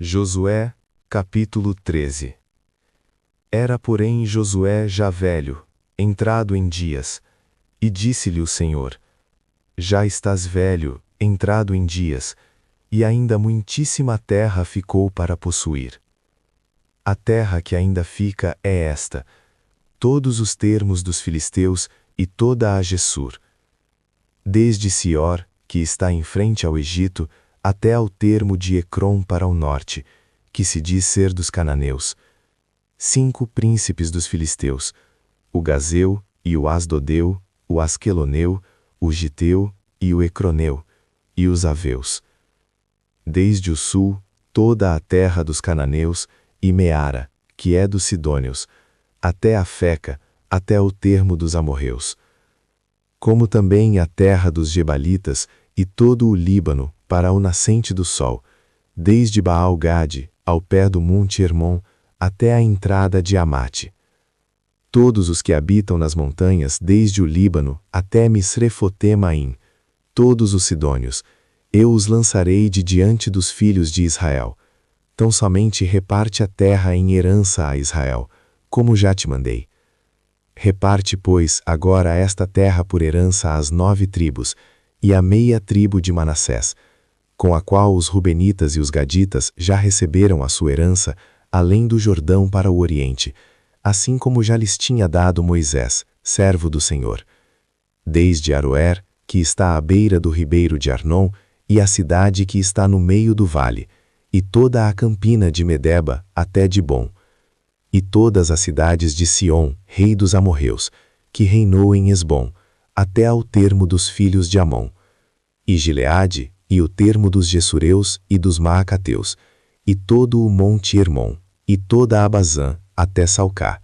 Josué, capítulo 13. Era, porém, Josué já velho, entrado em dias, e disse-lhe o Senhor: Já estás velho, entrado em dias, e ainda muitíssima terra ficou para possuir. A terra que ainda fica é esta, todos os termos dos filisteus e toda a Gessur, desde Sior, que está em frente ao Egito, até ao termo de Ecrom para o norte, que se diz ser dos cananeus. 5 príncipes dos filisteus, o Gazeu e o Asdodeu, o Asqueloneu, o Giteu e o Ecroneu, e os Aveus. Desde o sul, toda a terra dos cananeus, e Meara, que é dos sidônios, até a Feca, até o termo dos amorreus. Como também a terra dos Gebalitas, e todo o Líbano, para o nascente do sol, desde Baal-Gade, ao pé do monte Hermon, até a entrada de Amate. Todos os que habitam nas montanhas, desde o Líbano até Misrefotemaim, todos os sidônios, eu os lançarei de diante dos filhos de Israel. Tão somente reparte a terra em herança a Israel, como já te mandei. Reparte, pois, agora esta terra por herança às 9 tribos, e à meia tribo de Manassés, com a qual os Rubenitas e os Gaditas já receberam a sua herança, além do Jordão para o Oriente, assim como já lhes tinha dado Moisés, servo do Senhor. Desde Aroer, que está à beira do ribeiro de Arnon, e a cidade que está no meio do vale, e toda a campina de Medeba até Dibom, e todas as cidades de Sion, rei dos amorreus, que reinou em Esbom, até ao termo dos filhos de Amon, e Gileade, e o termo dos Gessureus e dos Maacateus, e todo o monte Hermon, e toda a Bazã, até Salcá,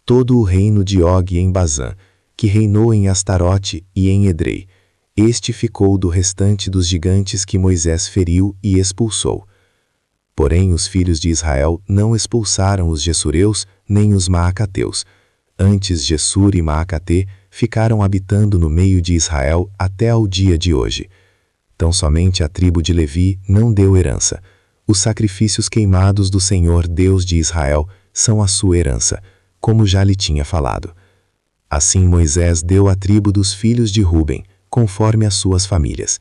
todo o reino de Og em Bazã, que reinou em Astarote e em Edrei. Este ficou do restante dos gigantes que Moisés feriu e expulsou. Porém os filhos de Israel não expulsaram os Gessureus nem os Maacateus. Antes Gessur e Maacate ficaram habitando no meio de Israel até ao dia de hoje. Tão somente a tribo de Levi não deu herança. Os sacrifícios queimados do Senhor Deus de Israel são a sua herança, como já lhe tinha falado. Assim Moisés deu a tribo dos filhos de Ruben, conforme as suas famílias.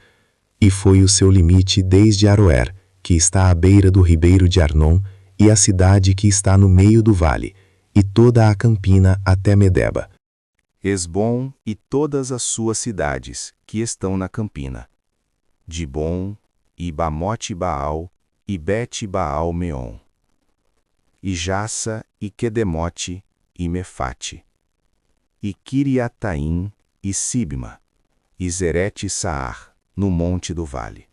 E foi o seu limite desde Aroer, que está à beira do ribeiro de Arnon, e a cidade que está no meio do vale, e toda a campina até Medeba. Esbom e todas as suas cidades, que estão na campina. Dibom, e Bamote Baal, e Bet-Baal Meon. E Jassa, e Quedemote, e Mefate. E Kiriataim, e Sibma, e Zerete-Saar, no monte do vale.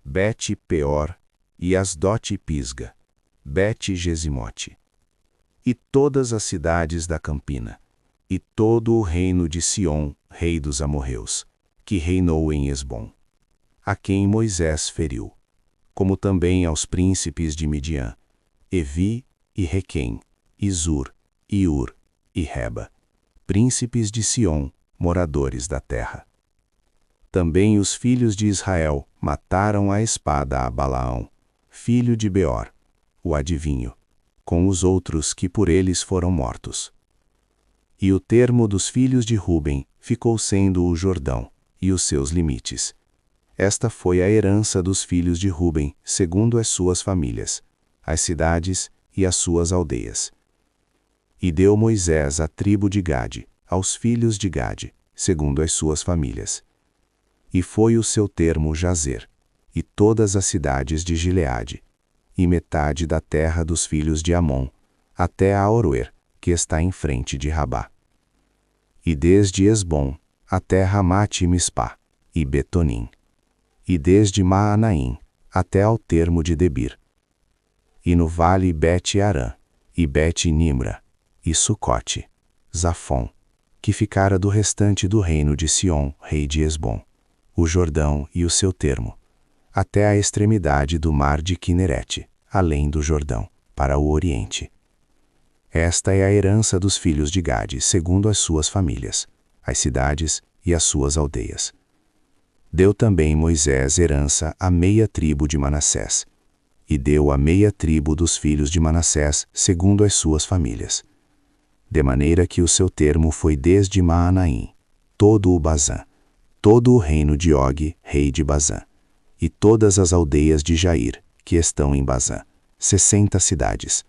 Bet-Peor, e Asdote e Pisga, Bet-Gesimote. E todas as cidades da campina, e todo o reino de Sion, rei dos amorreus, que reinou em Esbom, a quem Moisés feriu, como também aos príncipes de Midian, Evi e Requem, e Zur, e Ur, e Reba, príncipes de Sion, moradores da terra. Também os filhos de Israel mataram à espada a Balaão, filho de Beor, o adivinho, com os outros que por eles foram mortos. E o termo dos filhos de Ruben ficou sendo o Jordão, e os seus limites. Esta foi a herança dos filhos de Ruben, segundo as suas famílias, as cidades e as suas aldeias. E deu Moisés a tribo de Gade, aos filhos de Gade, segundo as suas famílias. E foi o seu termo Jazer, e todas as cidades de Gileade, e metade da terra dos filhos de Amon, até a Aroer, que está em frente de Rabá. E desde Esbom até Ramate e Mispá, e Betonim. E desde Maanaim até ao termo de Debir. E no vale Bet-Arã, e Bet-Nimra, e Sucote, Zafon, que ficara do restante do reino de Sion, rei de Esbom, o Jordão e o seu termo, até a extremidade do mar de Quinerete, além do Jordão, para o oriente. Esta é a herança dos filhos de Gade, segundo as suas famílias, as cidades e as suas aldeias. Deu também Moisés herança à meia tribo de Manassés, e deu a meia tribo dos filhos de Manassés, segundo as suas famílias. De maneira que o seu termo foi desde Maanaim, todo o Bazã, todo o reino de Og, rei de Bazã, e todas as aldeias de Jair, que estão em Bazã, 60 cidades,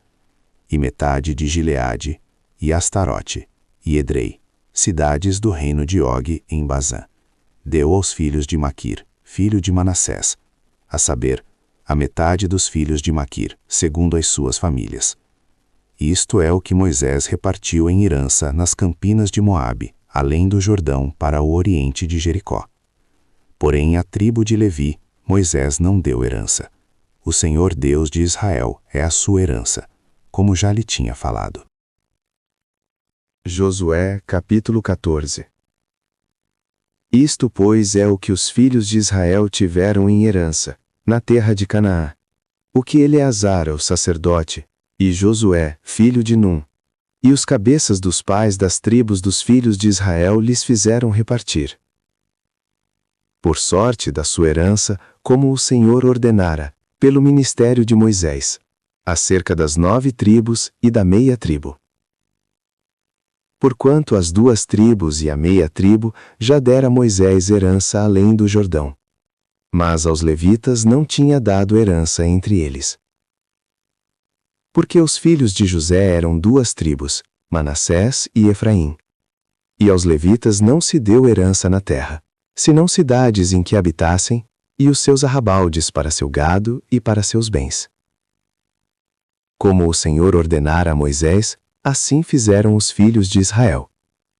e metade de Gileade, e Astarote, e Edrei, cidades do reino de Og em Bazã. Deu aos filhos de Maquir, filho de Manassés, a saber, a metade dos filhos de Maquir, segundo as suas famílias. Isto é o que Moisés repartiu em herança nas campinas de Moabe, além do Jordão, para o oriente de Jericó. Porém, à tribo de Levi, Moisés não deu herança. O Senhor Deus de Israel é a sua herança, como já lhe tinha falado. Josué, capítulo 14. Isto, pois, é o que os filhos de Israel tiveram em herança, na terra de Canaã, o que Eleazar, o sacerdote, e Josué, filho de Num, e os cabeças dos pais das tribos dos filhos de Israel lhes fizeram repartir. Por sorte da sua herança, como o Senhor ordenara, pelo ministério de Moisés, acerca das 9 tribos e da meia tribo. Porquanto as 2 tribos e a meia tribo já dera Moisés herança além do Jordão. Mas aos levitas não tinha dado herança entre eles. Porque os filhos de José eram 2 tribos, Manassés e Efraim. E aos levitas não se deu herança na terra, senão cidades em que habitassem, e os seus arrabaldes para seu gado e para seus bens. Como o Senhor ordenara a Moisés, assim fizeram os filhos de Israel,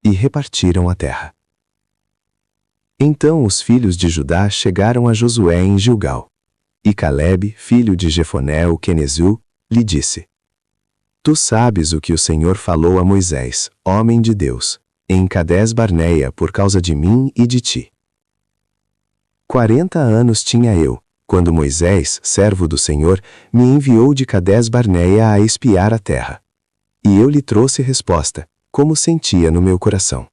e repartiram a terra. Então os filhos de Judá chegaram a Josué em Gilgal. E Calebe, filho de Jefoné o quenezeu, lhe disse: Tu sabes o que o Senhor falou a Moisés, homem de Deus, em Cades Barneia por causa de mim e de ti. 40 anos tinha eu, quando Moisés, servo do Senhor, me enviou de Cades Barneia a espiar a terra. E eu lhe trouxe resposta, como sentia no meu coração.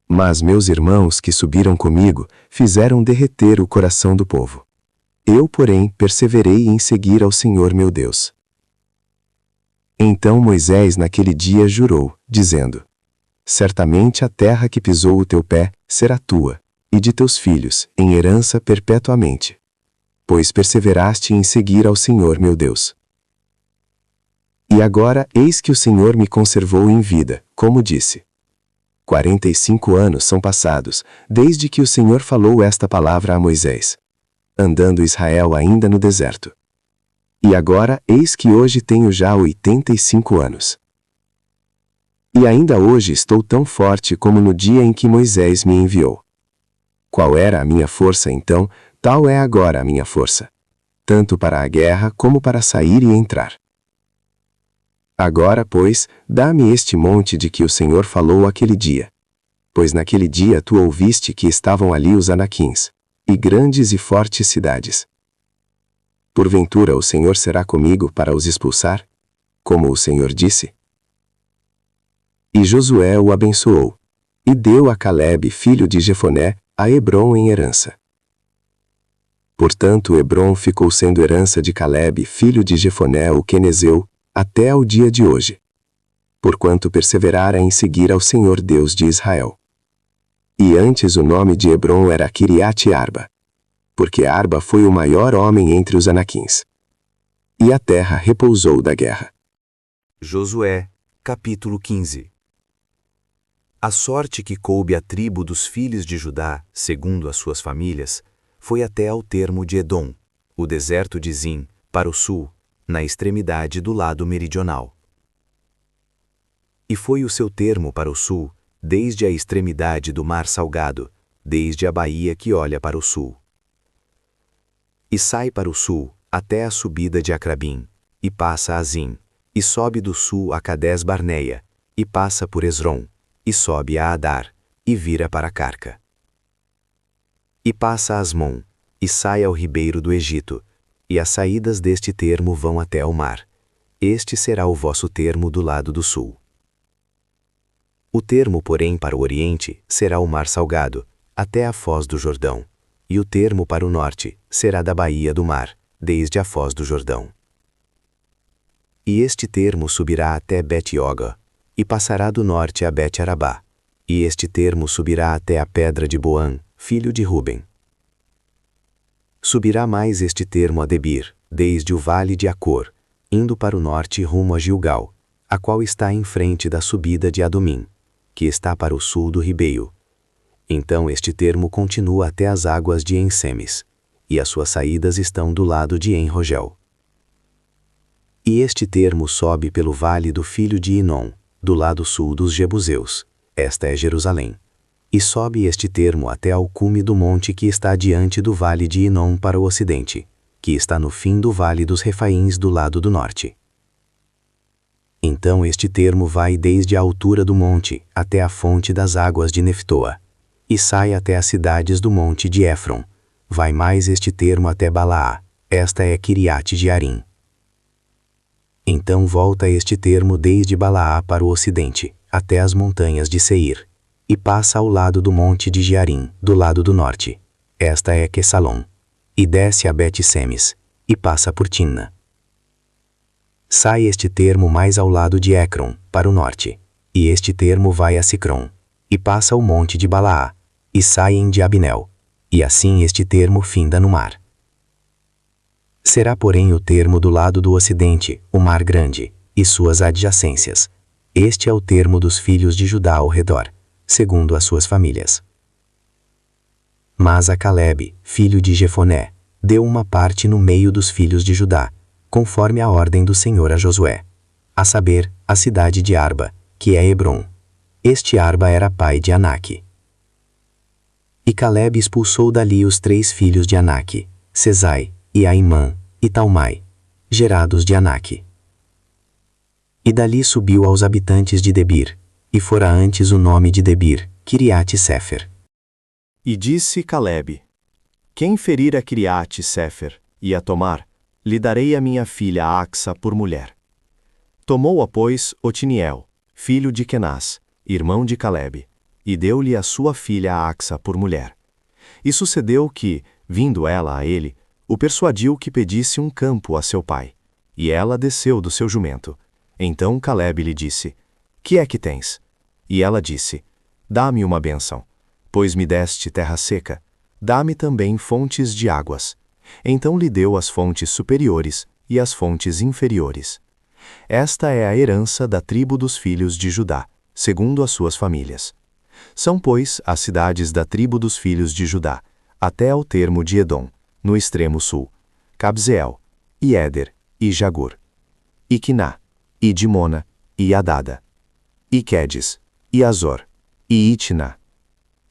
Mas meus irmãos que subiram comigo fizeram derreter o coração do povo. Eu, porém, perseverei em seguir ao Senhor meu Deus. Então Moisés naquele dia jurou, dizendo: Certamente a terra que pisou o teu pé será tua, e de teus filhos, em herança perpetuamente. Pois perseveraste em seguir ao Senhor meu Deus. E agora eis que o Senhor me conservou em vida, como disse. 45 anos são passados, desde que o Senhor falou esta palavra a Moisés, andando Israel ainda no deserto. E agora, eis que hoje tenho já 85 anos. E ainda hoje estou tão forte como no dia em que Moisés me enviou. Qual era a minha força então, tal é agora a minha força, tanto para a guerra como para sair e entrar. Agora, pois, dá-me este monte de que o Senhor falou aquele dia. Pois naquele dia tu ouviste que estavam ali os Anaquins, e grandes e fortes cidades. Porventura o Senhor será comigo para os expulsar, como o Senhor disse? E Josué o abençoou, e deu a Calebe, filho de Jefoné, a Hebrom em herança. Portanto Hebrom ficou sendo herança de Calebe, filho de Jefoné o quenezeu, até ao dia de hoje, porquanto perseverara em seguir ao Senhor Deus de Israel. E antes o nome de Hebrom era Kiriate Arba, porque Arba foi o maior homem entre os Anaquins. E a terra repousou da guerra. Josué, capítulo 15. A sorte que coube à tribo dos filhos de Judá, segundo as suas famílias, foi até ao termo de Edom, o deserto de Zin, para o sul, na extremidade do lado meridional. E foi o seu termo para o sul, desde a extremidade do mar salgado, desde a baía que olha para o sul. E sai para o sul, até a subida de Acrabim, e passa a Zin, e sobe do sul a Cades Barneia, e passa por Esrom, e sobe a Adar, e vira para Carca. E passa a Asmon, e sai ao ribeiro do Egito, e as saídas deste termo vão até ao mar. Este será o vosso termo do lado do sul. O termo, porém, para o oriente será o mar salgado, até a foz do Jordão, e o termo para o norte será da baía do mar, desde a foz do Jordão. E este termo subirá até Bet-Oga, e passará do norte a Bet-Arabá, e este termo subirá até a pedra de Boã, filho de Ruben. Subirá mais este termo a Debir, desde o vale de Acor, indo para o norte rumo a Gilgal, a qual está em frente da subida de Adomim, que está para o sul do Ribeio. Então este termo continua até as águas de En-Semes, e as suas saídas estão do lado de En-Rogel. E este termo sobe pelo vale do filho de Inom, do lado sul dos Jebuseus, esta é Jerusalém. E sobe este termo até ao cume do monte que está diante do vale de Inom para o ocidente, que está no fim do vale dos Refaíns do lado do norte. Então este termo vai desde a altura do monte até a fonte das águas de Neftoa, e sai até as cidades do monte de Éfron. Vai mais este termo até Balaá, esta é Quiriate de Arim. Então volta este termo desde Balaá para o ocidente, até as montanhas de Seir, e passa ao lado do monte de Jearim, do lado do norte. Esta é Quesalom. E desce a Bet-Semes, e passa por Timna. Sai este termo mais ao lado de Ecrom, para o norte, e este termo vai a Sicrom, e passa o monte de Balaá, e sai em Diabinel, e assim este termo finda no mar. Será, porém, o termo do lado do ocidente, o mar grande, e suas adjacências. Este é o termo dos filhos de Judá ao redor, segundo as suas famílias. Mas a Calebe, filho de Jefoné, deu uma parte no meio dos filhos de Judá, conforme a ordem do Senhor a Josué, a saber, a cidade de Arba, que é Hebrom. Este Arba era pai de Anaque. E Calebe expulsou dali os 3 filhos de Anaque, Sesai, e Aimã, e Talmai, gerados de Anaque. E dali subiu aos habitantes de Debir, e fora antes o nome de Debir, Quiriate-Sefer. E disse Calebe: Quem ferir a Quiriate-Sefer, e a tomar, lhe darei a minha filha Axa por mulher. Tomou-a, pois, Otiniel, filho de Kenaz, irmão de Calebe, e deu-lhe a sua filha Axa por mulher. E sucedeu que, vindo ela a ele, o persuadiu que pedisse um campo a seu pai. E ela desceu do seu jumento. Então Calebe lhe disse: Que é que tens? E ela disse: Dá-me uma bênção, pois me deste terra seca, dá-me também fontes de águas. Então lhe deu as fontes superiores e as fontes inferiores. Esta é a herança da tribo dos filhos de Judá, segundo as suas famílias. São, pois, as cidades da tribo dos filhos de Judá, até ao termo de Edom, no extremo sul, Cabzeel, e Éder, e Jagur, e Quiná, e Dimona, e Adada, e Quedes, e Azor, e Itna,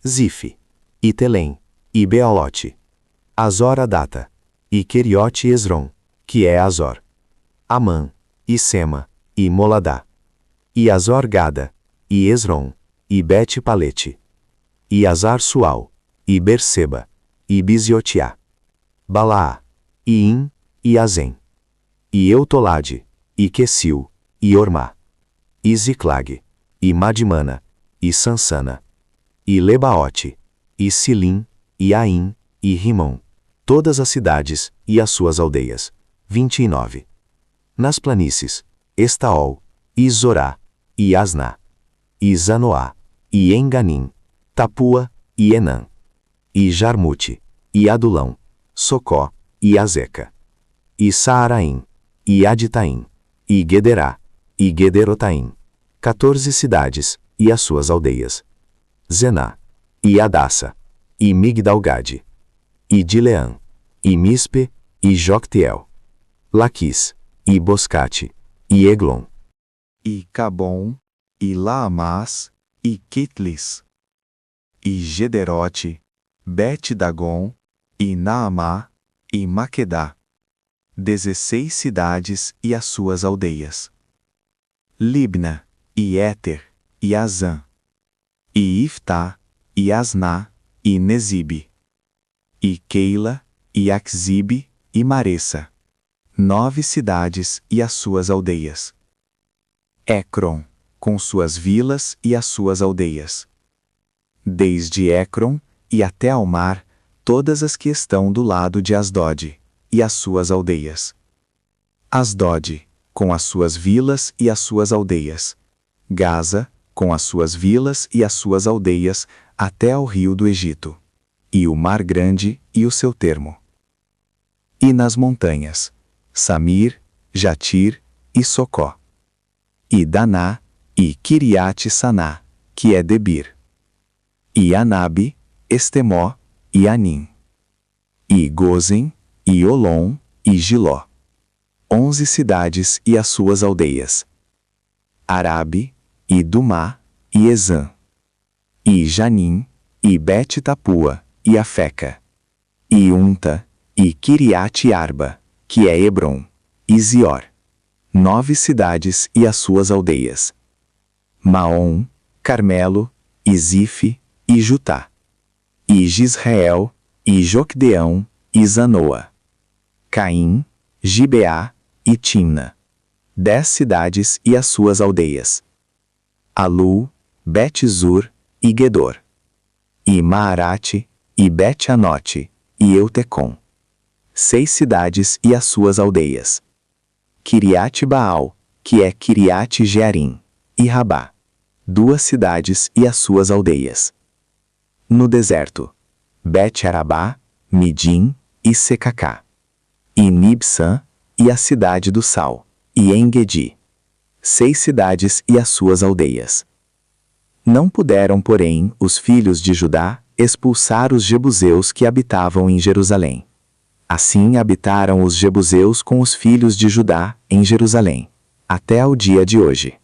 Zife, e Telém, e Bealote, Azor Adata, e Queriote Esrom, que é Azor, Amã, e Sema, e Moladá, e Azor Gada, e Esrom, e Bet-Palete, e Azar Sual, e Berseba, e Biziotiá, Balaá, e In, e Azem, e Eutolade, e Quesil, e Ormá, e Ziclag, e Madimana, e Sansana, e Lebaote, e Silim, e Aim, e Rimon, todas as cidades e as suas aldeias. 29. Nas planícies, Estaol, e Zorá, e Asná, e Zanoá, e Enganim, Tapua, e Enã, e Jarmute, e Adulão, Socó, e Azeca, e Saaraim, e Aditaim, e Gederá, e Gederotaim, 14 cidades, e as suas aldeias. Zená, e Adassa, e Migdalgade, e Dileã, e Mispe, e Jocteel, Laquis, e Boscate, e Eglon, e Cabom, e Laamás, e Kitlis, e Gederote, Bet-Dagon, e Naamá, e Maquedá, 16 cidades e as suas aldeias. Libna, e Éter, e Azã, e Iftá, e Asná, e Nezibe, e Keila, e Axibe, e Maressa, 9 cidades e as suas aldeias. Ecrom, com suas vilas e as suas aldeias. Desde Ecrom, e até ao mar, todas as que estão do lado de Asdod, e as suas aldeias. Asdod, com as suas vilas e as suas aldeias. Gaza, com as suas vilas e as suas aldeias, até ao rio do Egito. E o Mar Grande e o seu termo. E nas montanhas, Samir, Jatir e Socó. E Daná, e Kiriat-Saná, que é Debir. E Anabe, Estemó, e Anim. E Gozen, e Olom, e Giló. 11 cidades e as suas aldeias. Arabe, e Dumá, e Ezã. E Janim, e Bet-Tapua, e Afeca. E Unta, e Kiriat-Arba, que é Hebron, e Zior. 9 cidades e as suas aldeias. Maom, Carmelo, e Zife, e Jutá. E Gisrael, e Jocdeão, e Zanoa. Caim, Gibeá, e Timna. 10 cidades e as suas aldeias. Alu, Bet-Zur, e Gedor. E Maarate, e Bet-Anote, e Eutecom. 6 cidades e as suas aldeias. Kiriat-Baal, que é Kiriat-Jearim, e Rabá. 2 cidades e as suas aldeias. No deserto, Bet-Arabá, Midim, e Secacá. E Nibsã, e a cidade do Sal, e Engedi. 6 cidades e as suas aldeias. Não puderam, porém, os filhos de Judá expulsar os jebuseus que habitavam em Jerusalém. Assim habitaram os jebuseus com os filhos de Judá em Jerusalém, até ao dia de hoje.